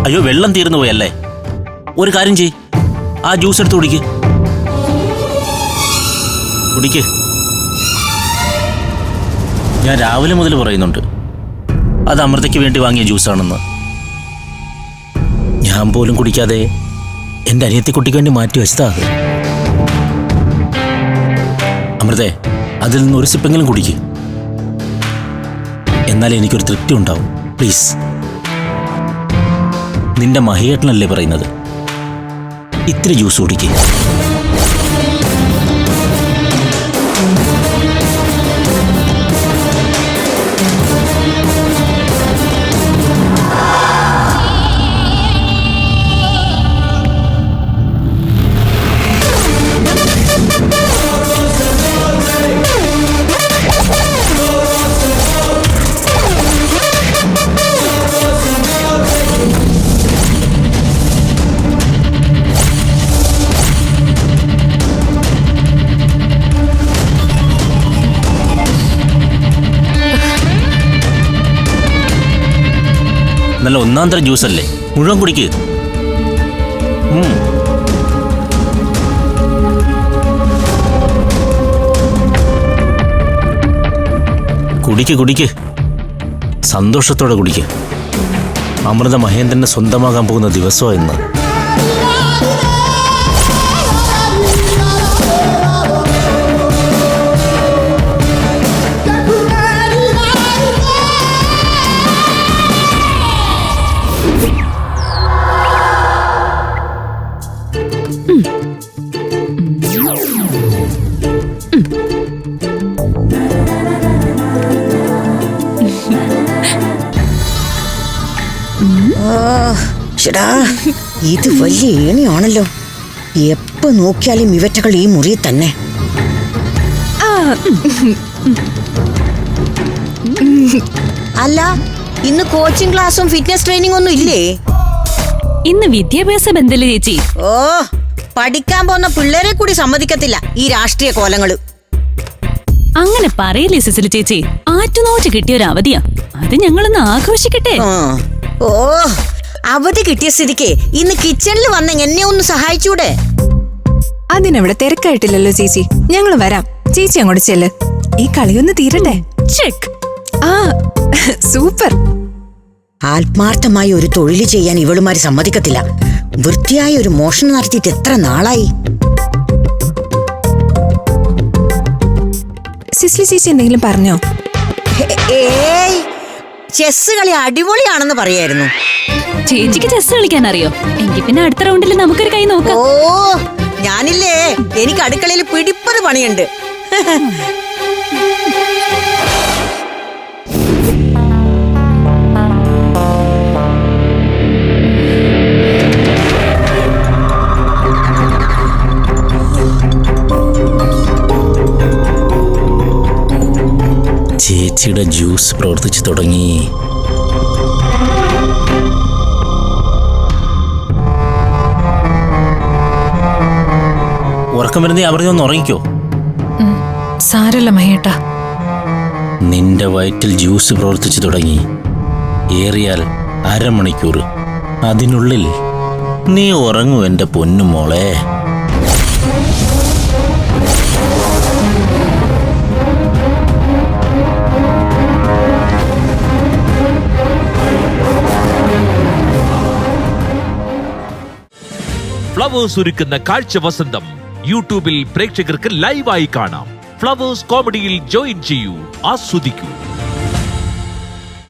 അയ്യോ, വെള്ളം തീർന്നു പോയല്ലേ? ഒരു കാര്യം ചെയ്, ആ ജ്യൂസ് എടുത്ത് കുടിക്ക്. ഞാൻ രാവിലെ മുതൽ പറയുന്നുണ്ട്, അത് അമൃതയ്ക്ക് വേണ്ടി വാങ്ങിയ ജ്യൂസാണെന്ന്. ഞാൻ പോലും കുടിക്കാതെ എൻ്റെ അനിയത്തിക്കുട്ടിക്ക് വേണ്ടി മാറ്റി വെച്ചതാ അത്. അമൃതേ, അതിൽ നിന്ന് ഒരു സിപ്പെങ്കിലും കുടിക്ക്. എന്നാലേ എനിക്കൊരു തൃപ്തി ഉണ്ടാവും. പ്ലീസ്. നിന്റെ മഹിയേട്ടനല്ലേ പറയുന്നത്, ഇത്തിരി ജ്യൂസ് കുടിക്ക്. നല്ല ഒന്നാം തരം ജ്യൂസ് അല്ലേ, മുഴുവൻ കുടിക്ക്. കുടിക്ക്, സന്തോഷത്തോടെ കുടിക്ക്. അമൃത മഹേന്ദ്രനെ സ്വന്തമാകാൻ പോകുന്ന ദിവസമാണ് ഇന്ന്. ഇത് വലിയ ഏണിയാണല്ലോ. എപ്പോ നോക്കിയാലും ഇവറ്റകൾ ഈ മുറിയിൽ തന്നെ. അല്ല, ഇന്ന് കോച്ചിങ് ക്ലാസ്സും ഫിറ്റ്നസ് ട്രെയിനിങ് ഒന്നും ഇല്ലേ? ഇന്ന് വിദ്യാഭ്യാസ ബന്ധല്ലേ ചേച്ചി? ഓ, പഠിക്കാൻ പോകുന്ന പിള്ളേരെ കൂടി സമ്മതിക്കത്തില്ല ഈ രാഷ്ട്രീയ കോലങ്ങള്. അങ്ങനെ പറയില്ലേ സിസിലി ചേച്ചി, ആറ്റുനോറ്റ് കിട്ടിയ ഒരു അവധിയാ, അത് ഞങ്ങളൊന്ന് ആഘോഷിക്കട്ടെ. ഓ, അവധി കിട്ടിയ സ്ഥിതിക്ക് ഇന്ന് കിച്ചണിൽ വന്ന എന്നെ ഒന്ന് സഹായിച്ചൂടെ? അതിനവിടെ തിരക്കായിട്ടില്ലല്ലോ ചേച്ചി, ഞങ്ങൾ വരാം. ചേച്ചി അങ്ങോട്ട് ചെല്ല്, ഈ കളിയൊന്ന് തീരട്ടെ. ചെക്ക്. ആ, സൂപ്പർ. ആത്മാർത്ഥമായി ഒരു തൊഴിൽ ചെയ്യാൻ ഇവളുമാര് സമ്മതിക്കത്തില്ല. വൃത്തിയായ ഒരു മോഷണം നടത്തിയിട്ട് എത്ര നാളായി? സിസ്ലി ചേച്ചി എന്തെങ്കിലും പറഞ്ഞോ? ഏയ്, ചെസ് കളി അടിപൊളിയാണെന്ന് പറയായിരുന്നു. ചേച്ചിക്ക് ചെസ് കളിക്കാൻ അറിയോ? എങ്കിൽ പിന്നെ അടുത്ത റൗണ്ടിൽ നമുക്കൊരു കൈ നോക്കാം. ഓ, ഞാനില്ലേ, എനിക്ക് അടുക്കളയിൽ പിടിപ്പത് പണിയുണ്ട്. ചേച്ചിയുടെ ജ്യൂസ് പ്രവർത്തിച്ചു തുടങ്ങി. ഉറക്കം വരുന്നേ, അവരുടെ ഒന്ന് ഉറങ്ങിക്കോ. സാരല്ല മഹേട്ടാ. നിന്റെ വയറ്റിൽ ജ്യൂസ് പ്രവർത്തിച്ചു തുടങ്ങി. ഏറിയാൽ അരമണിക്കൂർ, അതിനുള്ളിൽ നീ ഉറങ്ങൂ എൻ്റെ പൊന്നുമോളെ. ഫ്ലവേഴ്സ് ഒരുക്കുന്ന കാഴ്ച വസന്തം യൂട്യൂബിൽ പ്രേക്ഷകർക്ക് ലൈവായി കാണാം. ഫ്ലവേഴ്സ് കോമഡിയിൽ ജോയിൻ ചെയ്യൂ, ആസ്വദിക്കൂ.